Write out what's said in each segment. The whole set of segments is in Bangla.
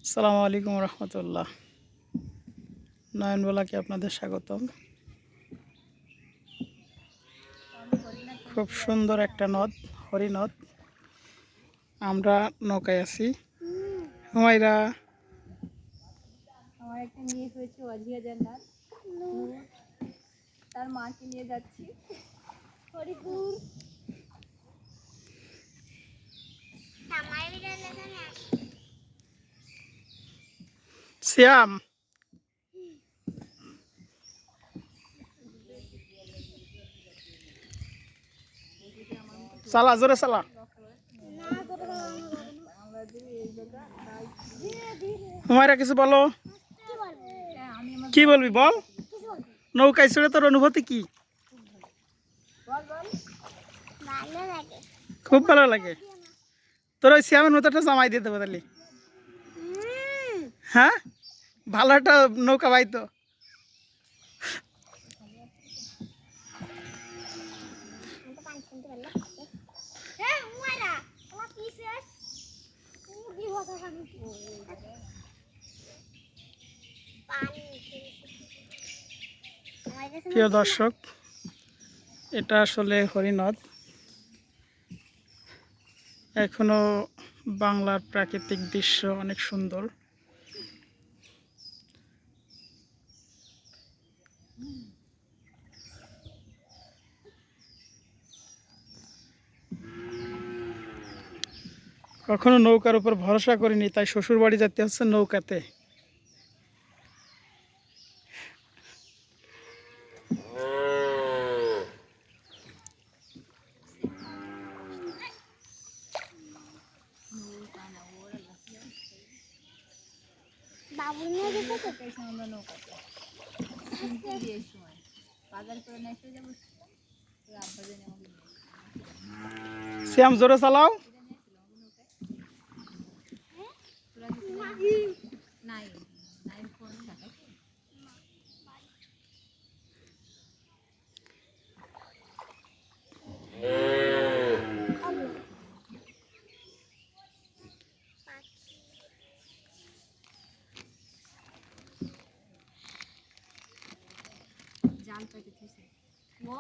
আসসালামু আলাইকুম রহমতুল্লাহ। নয়নবেলাকে আপনাদের স্বাগতম। খুব সুন্দর একটা নদ, হরিনদ। আমরা নৌকায় আছি। হুমায়রা, আমার একটা মেয়ে হয়েছে অজিয়া জান্নাত, তার মাকে নিয়ে যাচ্ছি হরিপুর। সিয়াম, চালা জোরে চালা। হুমায়রা কিছু বলো। কি বলবি বল। নৌকায় চড়ে তোর অনুভূতি কি? খুব ভালো লাগে। তোর ওই সিয়ামের মতো একটা জামাই দিতে পারলি। হ্যাঁ, ভালো একটা নৌকা বাইতো। প্রিয় দর্শক, এটা আসলে হরিনদ। এখনো বাংলার প্রাকৃতিক দৃশ্য অনেক সুন্দর। কখনো নৌকার উপর ভরসা করিনি, তাই শ্বশুর বাড়ি যেতে হচ্ছে নৌকাতে। শ্যাম জোরে চালাও। জাল পেতে দিয়েছে। ও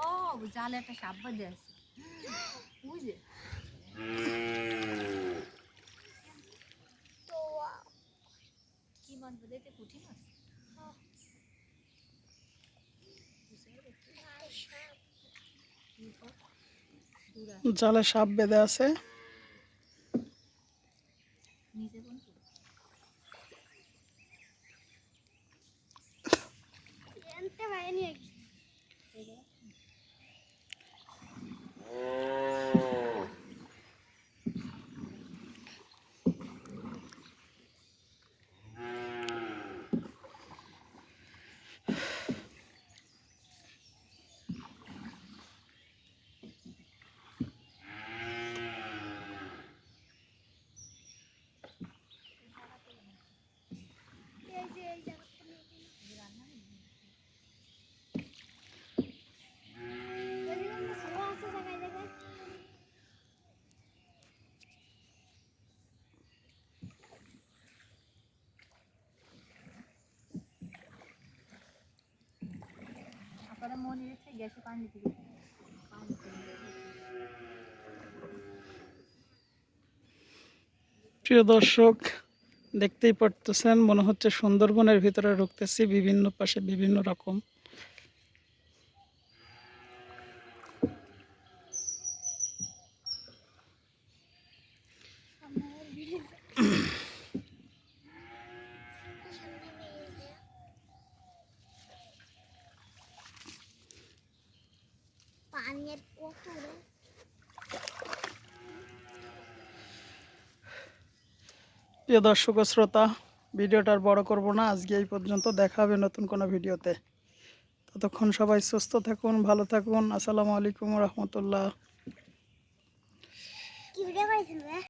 জালে একটা সাপ বাঁধে আছে, বুঝে কি মাছ বাঁধাইতে পুঁটি মাছ। জালে সাপ বেঁধে আছে। নিজে কোন আপনারা মনে রেখে গ্যাসে পানি দিতে। প্রিয় দর্শক, দেখতেই পারতেছেন, মনে হচ্ছে সুন্দরবনের ভিতরে ঢুকতেছি। বিভিন্ন পাশে বিভিন্ন রকম। প্রিয় দর্শক ও শ্রোতা, ভিডিওটা আর বড় করব না, আজকে এই পর্যন্ত। দেখা হবে নতুন কোনো ভিডিওতে। ততক্ষণ সবাই সুস্থ থাকুন, ভালো থাকুন। আসসালামু আলাইকুম রহমতুল্লাহ।